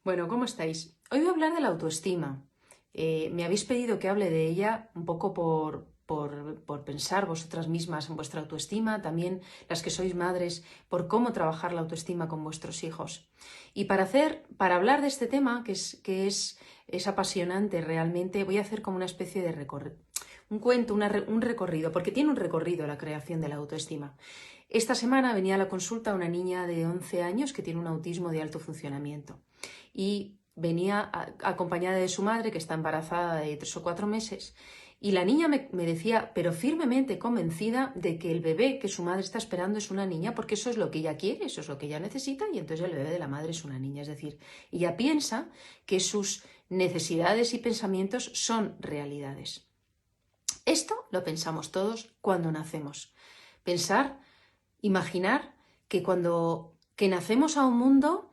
Bueno, ¿cómo estáis? Hoy voy a hablar de la autoestima. Me habéis pedido que hable de ella un poco por pensar vosotras mismas en vuestra autoestima, también las que sois madres, por cómo trabajar la autoestima con vuestros hijos. Y para hablar de este tema, que es apasionante realmente, voy a hacer como una especie de recorrido, un cuento, un recorrido, porque tiene un recorrido la creación de la autoestima. Esta semana venía a la consulta una niña de 11 años que tiene un autismo de alto funcionamiento y venía acompañada de su madre, que está embarazada de 3 o 4 meses, y la niña me decía, pero firmemente convencida de que el bebé que su madre está esperando es una niña, porque eso es lo que ella quiere, eso es lo que ella necesita, y entonces el bebé de la madre es una niña. Es decir, ella piensa que sus necesidades y pensamientos son realidades. Esto lo pensamos todos cuando nacemos. Imaginar que que nacemos a un mundo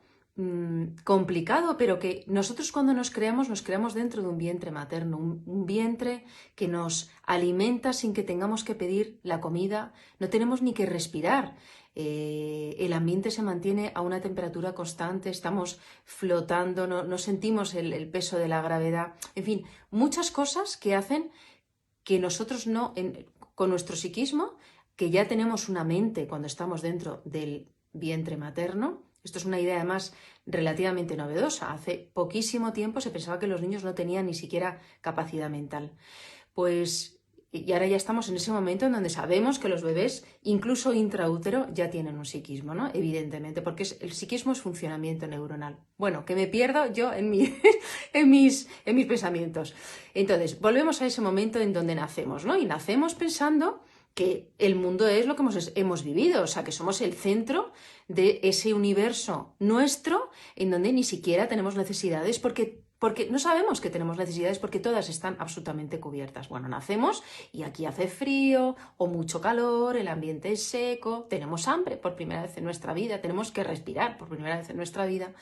complicado, pero que nosotros cuando nos creamos dentro de un vientre materno, un vientre que nos alimenta sin que tengamos que pedir la comida, no tenemos ni que respirar. El ambiente se mantiene a una temperatura constante, estamos flotando, no sentimos el peso de la gravedad, en fin, muchas cosas que hacen que nosotros con nuestro psiquismo, que ya tenemos una mente cuando estamos dentro del vientre materno. Esto es una idea además relativamente novedosa. Hace poquísimo tiempo se pensaba que los niños no tenían ni siquiera capacidad mental. Y ahora ya estamos en ese momento en donde sabemos que los bebés, incluso intraútero, ya tienen un psiquismo, ¿no? Evidentemente, porque el psiquismo es funcionamiento neuronal. Bueno, que me pierdo yo en mis pensamientos. Entonces, volvemos a ese momento en donde nacemos, ¿no? Y nacemos pensando que el mundo es lo que hemos vivido, o sea, que somos el centro de ese universo nuestro en donde ni siquiera tenemos necesidades porque no sabemos que tenemos necesidades porque todas están absolutamente cubiertas. Bueno, nacemos y aquí hace frío o mucho calor, el ambiente es seco, tenemos hambre por primera vez en nuestra vida, tenemos que respirar por primera vez en nuestra vida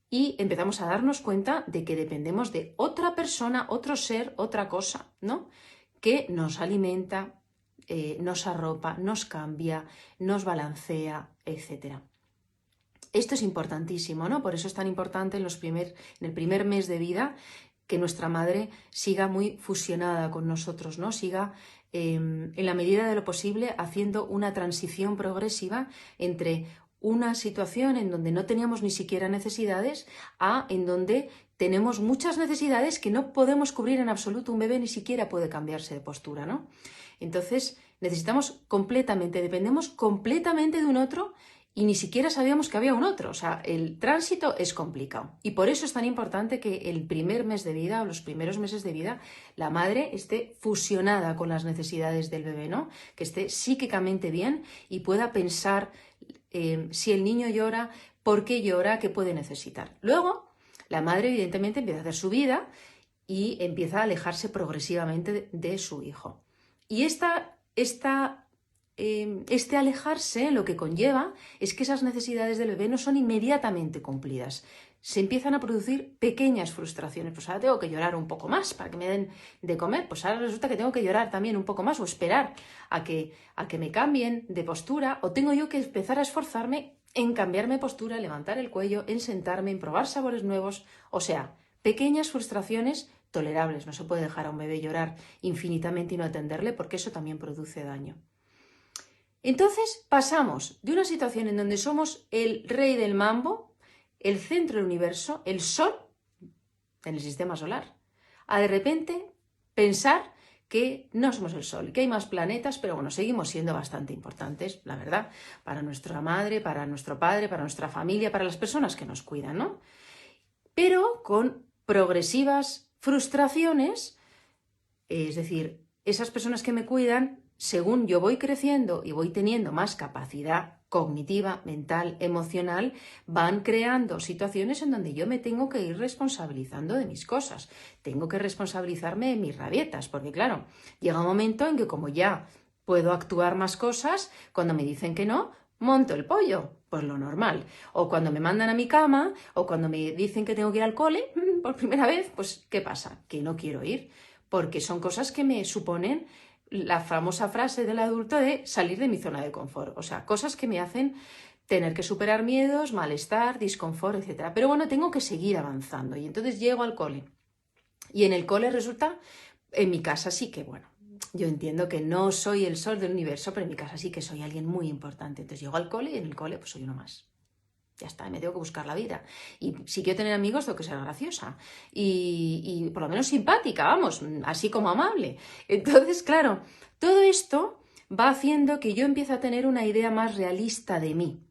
y empezamos a darnos cuenta de que dependemos de otra persona, otro ser, otra cosa, ¿no? Que nos alimenta, nos arropa, nos cambia, nos balancea, etc. Esto es importantísimo, ¿no? Por eso es tan importante en el primer mes de vida que nuestra madre siga muy fusionada con nosotros, ¿no? Siga en la medida de lo posible haciendo una transición progresiva entre una situación en donde no teníamos ni siquiera necesidades a en donde tenemos muchas necesidades que no podemos cubrir en absoluto. Un bebé ni siquiera puede cambiarse de postura, ¿no? Entonces dependemos completamente de un otro y ni siquiera sabíamos que había un otro. O sea, el tránsito es complicado. Y por eso es tan importante que el primer mes de vida o los primeros meses de vida la madre esté fusionada con las necesidades del bebé, ¿no? Que esté psíquicamente bien y pueda pensar si el niño llora, por qué llora, qué puede necesitar. Luego, la madre evidentemente empieza a hacer su vida y empieza a alejarse progresivamente de su hijo. Y este alejarse lo que conlleva es que esas necesidades del bebé no son inmediatamente cumplidas. Se empiezan a producir pequeñas frustraciones. Pues ahora tengo que llorar un poco más para que me den de comer. Pues ahora resulta que tengo que llorar también un poco más o esperar a que me cambien de postura, o tengo yo que empezar a esforzarme en cambiarme de postura, levantar el cuello, en sentarme, en probar sabores nuevos. O sea, pequeñas frustraciones tolerables. No se puede dejar a un bebé llorar infinitamente y no atenderle porque eso también produce daño. Entonces pasamos de una situación en donde somos el rey del mambo, el centro del universo, el sol en el sistema solar, a de repente pensar que no somos el sol, que hay más planetas, pero bueno, seguimos siendo bastante importantes, la verdad, para nuestra madre, para nuestro padre, para nuestra familia, para las personas que nos cuidan, ¿no? Pero con progresivas frustraciones, es decir, esas personas que me cuidan, según yo voy creciendo y voy teniendo más capacidad cognitiva, mental, emocional, van creando situaciones en donde yo me tengo que ir responsabilizando de mis cosas. Tengo que responsabilizarme de mis rabietas, porque claro, llega un momento en que como ya puedo actuar más cosas, cuando me dicen que no, monto el pollo, pues lo normal. O cuando me mandan a mi cama, o cuando me dicen que tengo que ir al cole, por primera vez, pues ¿qué pasa? Que no quiero ir, porque son cosas que me suponen la famosa frase del adulto de salir de mi zona de confort. O sea, cosas que me hacen tener que superar miedos, malestar, disconfort, etc. Pero bueno, tengo que seguir avanzando y entonces llego al cole. Y en el cole resulta, en mi casa sí que, bueno, yo entiendo que no soy el sol del universo, pero en mi casa sí que soy alguien muy importante. Entonces llego al cole y en el cole pues soy uno más. Ya está, me tengo que buscar la vida. Y si quiero tener amigos, tengo que ser graciosa. Y por lo menos simpática, vamos, así como amable. Entonces, claro, todo esto va haciendo que yo empiece a tener una idea más realista de mí,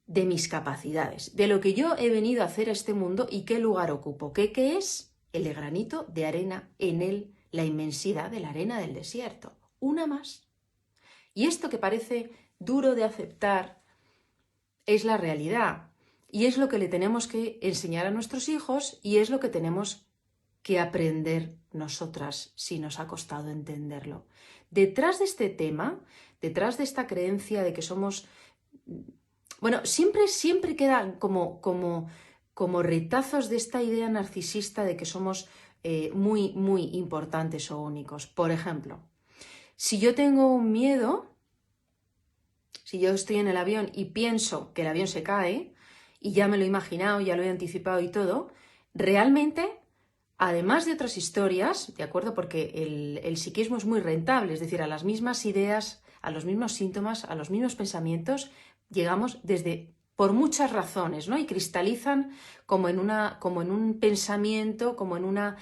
de mis capacidades, de lo que yo he venido a hacer a este mundo y qué lugar ocupo. ¿Qué es? El granito de arena en la inmensidad de la arena del desierto. Una más. Y esto que parece duro de aceptar es la realidad y es lo que le tenemos que enseñar a nuestros hijos y es lo que tenemos que aprender nosotras si nos ha costado entenderlo. Detrás de este tema, detrás de esta creencia de que somos... Bueno, siempre quedan como retazos de esta idea narcisista de que somos muy importantes o únicos. Por ejemplo, si yo tengo un miedo, si yo estoy en el avión y pienso que el avión se cae, y ya me lo he imaginado, ya lo he anticipado y todo, realmente, además de otras historias, ¿de acuerdo? Porque el psiquismo es muy rentable, es decir, a las mismas ideas, a los mismos síntomas, a los mismos pensamientos, llegamos por muchas razones, ¿no? Y cristalizan como en un pensamiento, como en una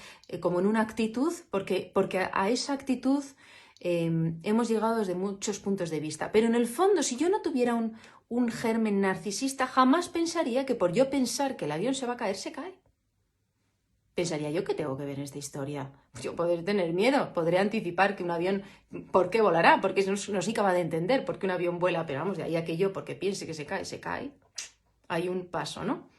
actitud, porque a esa actitud hemos llegado desde muchos puntos de vista. Pero en el fondo, si yo no tuviera un germen narcisista, jamás pensaría que por yo pensar que el avión se va a caer, se cae. Pensaría yo que tengo que ver en esta historia. Yo podré tener miedo, podré anticipar que un avión, ¿por qué volará? Porque no se acaba de entender por qué un avión vuela, pero vamos, de ahí a que yo, porque piense que se cae. Hay un paso, ¿no?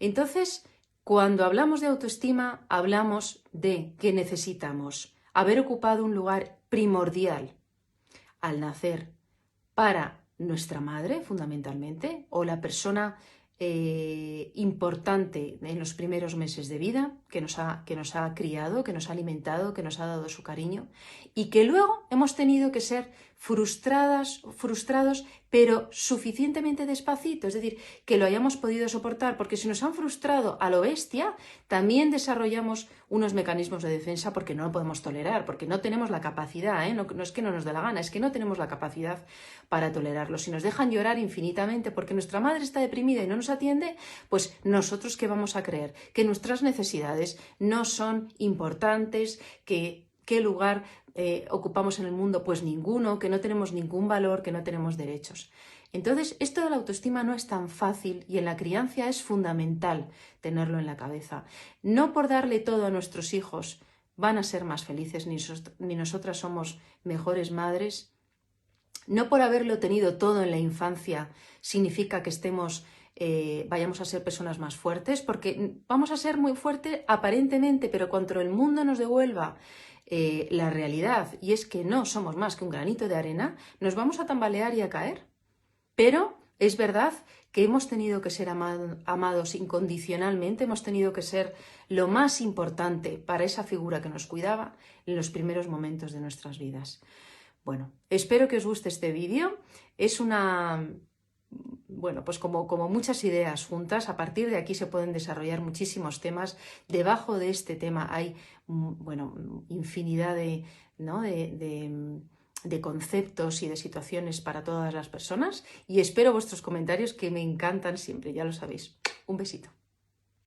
Entonces, cuando hablamos de autoestima, hablamos de que necesitamos haber ocupado un lugar primordial al nacer para nuestra madre, fundamentalmente, o la persona importante en los primeros meses de vida, que nos ha criado, que nos ha alimentado, que nos ha dado su cariño, y que luego hemos tenido que ser frustrados, pero suficientemente despacito, es decir, que lo hayamos podido soportar, porque si nos han frustrado a lo bestia, también desarrollamos unos mecanismos de defensa porque no lo podemos tolerar, porque no tenemos la capacidad, no es que no nos dé la gana, es que no tenemos la capacidad para tolerarlo. Si nos dejan llorar infinitamente porque nuestra madre está deprimida y no nos atiende, pues nosotros ¿qué vamos a creer? Que nuestras necesidades no son importantes, que qué lugar ocupamos en el mundo, pues ninguno, que no tenemos ningún valor, que no tenemos derechos. Entonces, esto de la autoestima no es tan fácil y en la crianza es fundamental tenerlo en la cabeza. No por darle todo a nuestros hijos van a ser más felices, ni nosotras somos mejores madres. No por haberlo tenido todo en la infancia significa que vayamos a ser personas más fuertes, porque vamos a ser muy fuertes aparentemente, pero cuando el mundo nos devuelva la realidad, y es que no somos más que un granito de arena, nos vamos a tambalear y a caer. Pero es verdad que hemos tenido que ser amados incondicionalmente, hemos tenido que ser lo más importante para esa figura que nos cuidaba en los primeros momentos de nuestras vidas. Bueno, espero que os guste este vídeo. Es pues como muchas ideas juntas. A partir de aquí se pueden desarrollar muchísimos temas. Debajo de este tema hay, infinidad de conceptos y de situaciones para todas las personas. Y espero vuestros comentarios, que me encantan siempre, ya lo sabéis. Un besito.